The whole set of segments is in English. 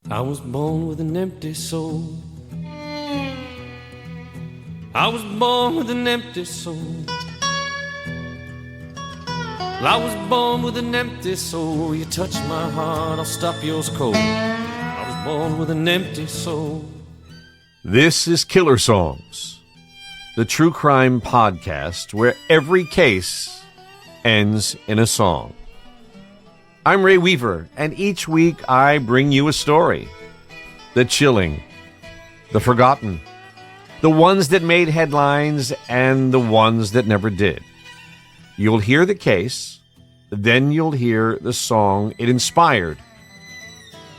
I was born with an empty soul. I was born with an empty soul. I was born with an empty soul. You touch my heart, I'll stop yours cold. I was born with an empty soul. This is Killer Songs, the true crime podcast where every case ends in a song. I'm Ray Weaver, and each week I bring you a story. The chilling, the forgotten, the ones that made headlines, and the ones that never did. You'll hear the case, then you'll hear the song it inspired.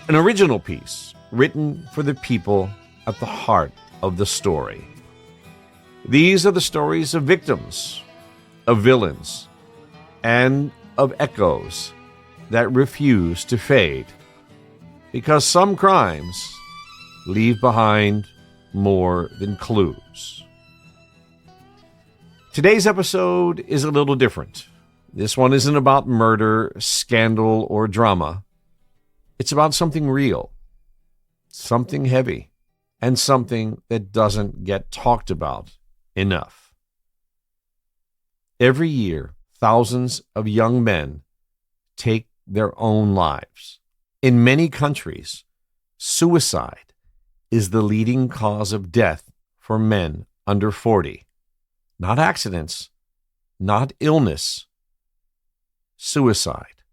An original piece written for the people at the heart of the story. These are the stories of victims, of villains, and of echoes that refuse to fade, because some crimes leave behind more than clues. Today's episode is a little different. This one isn't about murder, scandal, or drama. It's about something real, something heavy, and something that doesn't get talked about enough. Every year, thousands of young men take their own lives. In many countries, suicide is the leading cause of death for men under 40. Not accidents, not illness. Suicide.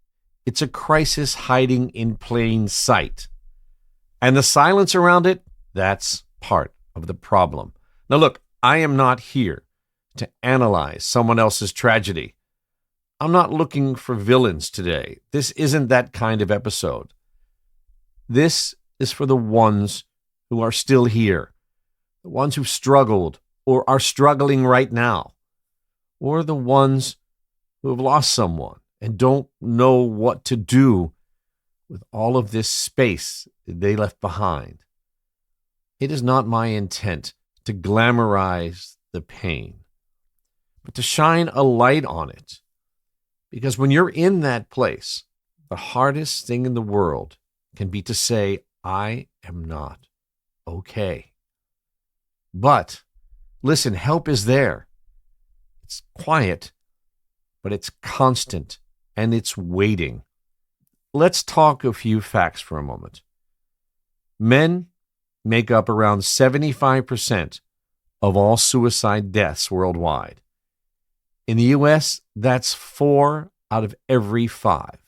It's a crisis hiding in plain sight. And the silence around it, that's part of the problem. Now look, I am not here to analyze someone else's tragedy. I'm not looking for villains today. This isn't that kind of episode. This is for the ones who are still here, the ones who've struggled or are struggling right now, or the ones who have lost someone and don't know what to do with all of this space they left behind. It is not my intent to glamorize the pain, but to shine a light on it. Because when you're in that place, the hardest thing in the world can be to say, I am not okay. But listen, help is there. It's quiet, but it's constant, and it's waiting. Let's talk a few facts for a moment. Men make up around 75% of all suicide deaths worldwide. In the U.S., that's 4 out of every 5.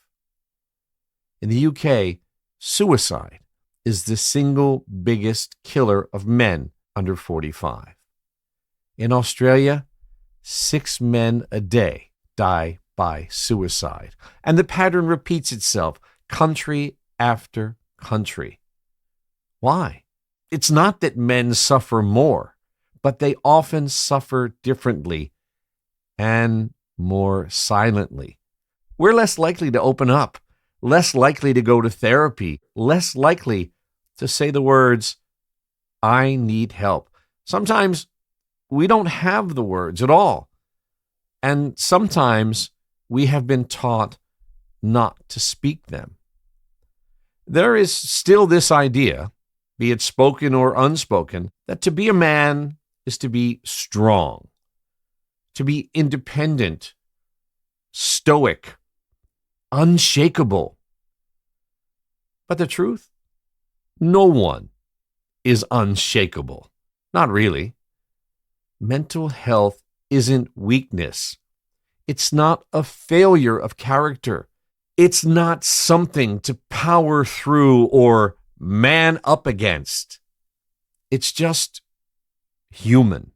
In the UK, suicide is the single biggest killer of men under 45. In Australia, 6 men a day die by suicide. And the pattern repeats itself, country after country. Why? It's not that men suffer more, but they often suffer differently and more silently. We're less likely to open up, less likely to go to therapy, less likely to say the words, I need help. Sometimes we don't have the words at all. And sometimes we have been taught not to speak them. There is still this idea, be it spoken or unspoken, that to be a man is to be strong, to be independent, stoic, unshakable. But the truth? No one is unshakable. Not really. Mental health isn't weakness. It's not a failure of character. It's not something to power through or man up against. It's just human.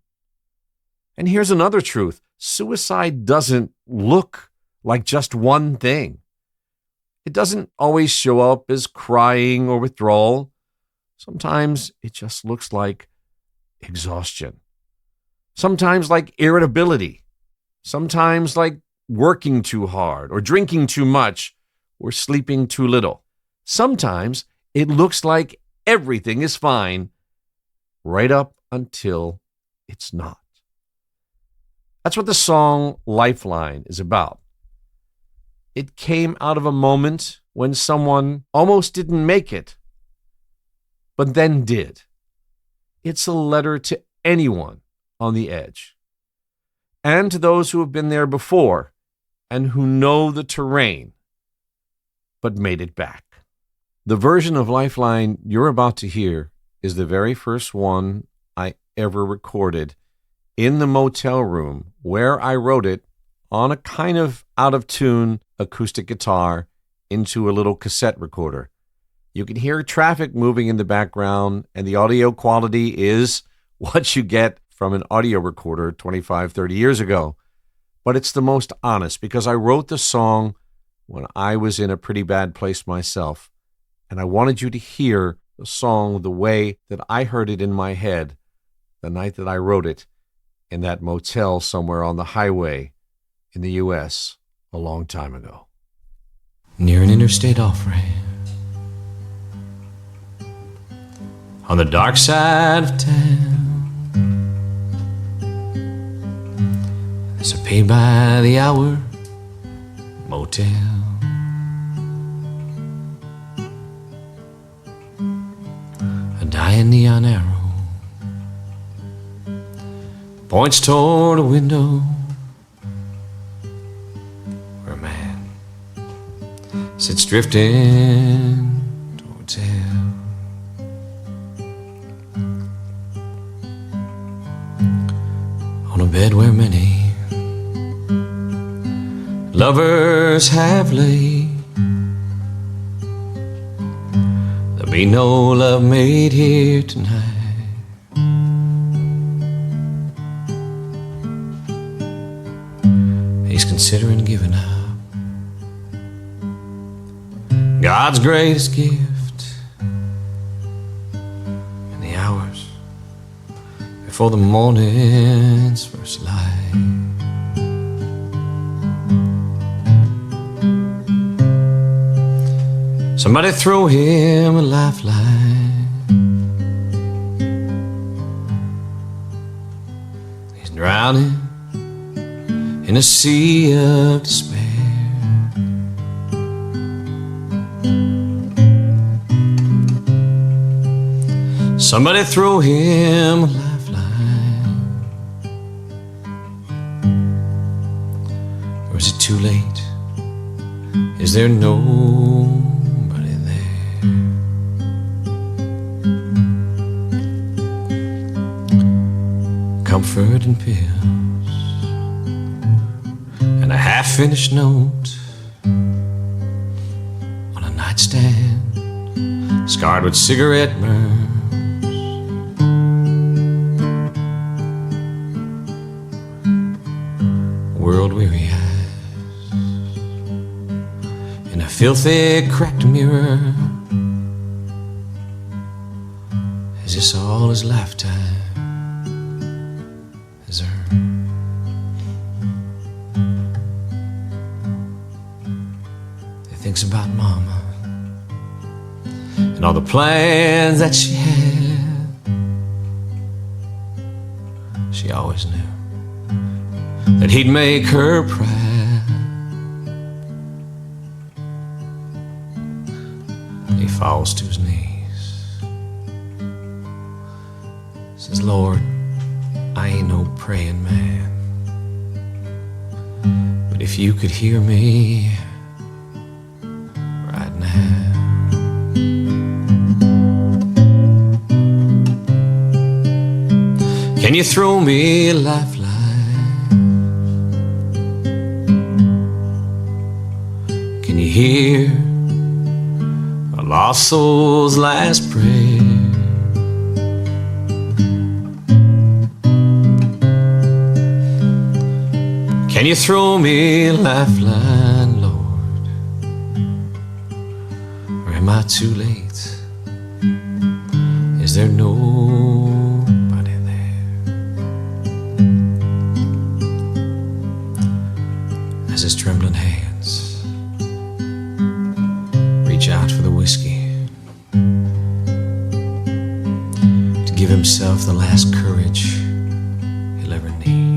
And here's another truth. Suicide doesn't look like just one thing. It doesn't always show up as crying or withdrawal. Sometimes it just looks like exhaustion. Sometimes like irritability. Sometimes like working too hard or drinking too much or sleeping too little. Sometimes it looks like everything is fine right up until it's not. That's what the song Lifeline is about. It came out of a moment when someone almost didn't make it, but then did. It's a letter to anyone on the edge, and to those who have been there before and who know the terrain, but made it back. The version of Lifeline you're about to hear is the very first one I ever recorded in the motel room where I wrote it on a kind of out-of-tune acoustic guitar into a little cassette recorder. You can hear traffic moving in the background, and the audio quality is what you get from an audio recorder 25, 30 years ago. But it's the most honest because I wrote the song when I was in a pretty bad place myself, and I wanted you to hear the song the way that I heard it in my head the night that I wrote it in that motel somewhere on the highway in the U.S. a long time ago. Near an interstate off-ramp, on the dark side of town, there's a pay-by-the-hour motel. A dying neon arrow points toward a window where a man sits drifting towards hell. On a bed where many lovers have laid, there'll be no love made here tonight. He's considering giving up God's greatest gift in the hours before the morning's first light. Somebody throw him a lifeline. He's drowning in a sea of despair. Somebody throw him a lifeline. Or is it too late? Is there nobody there? Comfort and pills and a half-finished note on a nightstand scarred with cigarette burns. World-weary eyes in a filthy, cracked mirror. Is this all his lifetime has earned? He thinks about Mama and all the plans that she had. She always knew that he'd make her proud. He falls to his knees, says, Lord, I ain't no praying man, but if you could hear me right now. Can you throw me a lifeline? Can you hear a lost soul's last prayer? Can you throw me a lifeline, Lord? Or am I too late? Is there nobody there? As his trembling hands reach out for the whiskey to give himself the last courage he'll ever need.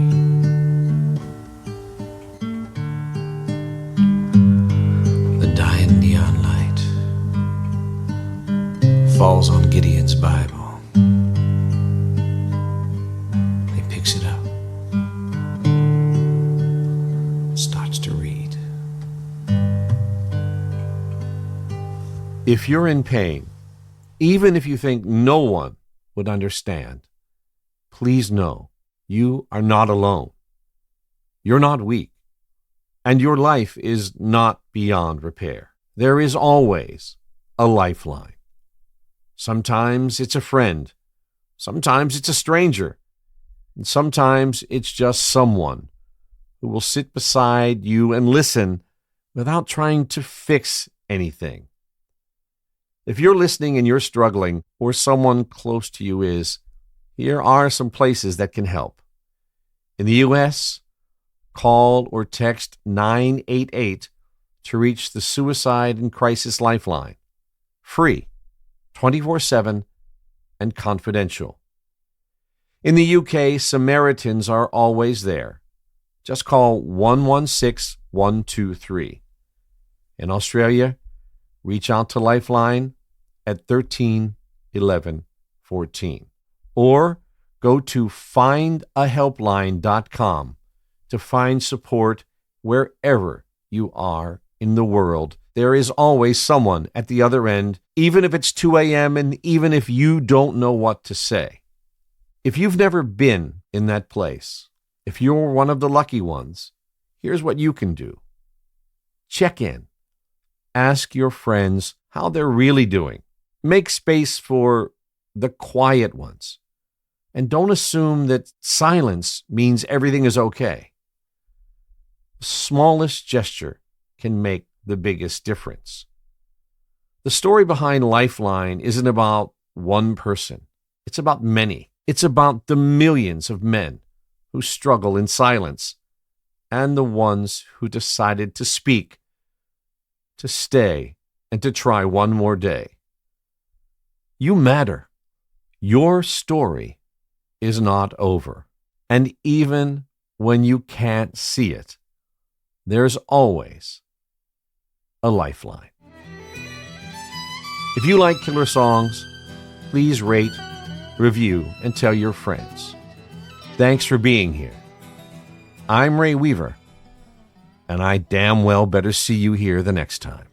The dying neon light falls falls on Gideon's Bible. He picks it up, starts to read. If you're in pain, even if you think no one would understand, please know you are not alone. You're not weak, and your life is not beyond repair. There is always a lifeline. Sometimes it's a friend, sometimes it's a stranger, and sometimes it's just someone who will sit beside you and listen without trying to fix anything. If you're listening and you're struggling, or someone close to you is, here are some places that can help. In the U.S., call or text 988 to reach the Suicide and Crisis Lifeline. Free, 24/7, and confidential. In the UK, Samaritans are always there. Just call 116 123. In Australia, reach out to Lifeline at 13 11 14. Or go to findahelpline.com to find support wherever you are in the world. There is always someone at the other end, even if it's 2 a.m. and even if you don't know what to say. If you've never been in that place, if you're one of the lucky ones, here's what you can do. Check in. Ask your friends how they're really doing. Make space for the quiet ones. And don't assume that silence means everything is okay. The smallest gesture can make the biggest difference. The story behind Lifeline isn't about one person. It's about many. It's about the millions of men who struggle in silence and the ones who decided to speak, to stay, and to try one more day. You matter. Your story is not over. And even when you can't see it, there's always a lifeline. If you like killer songs, please rate, review, and tell your friends. Thanks for being here. I'm Ray Weaver, and I damn well better see you here the next time.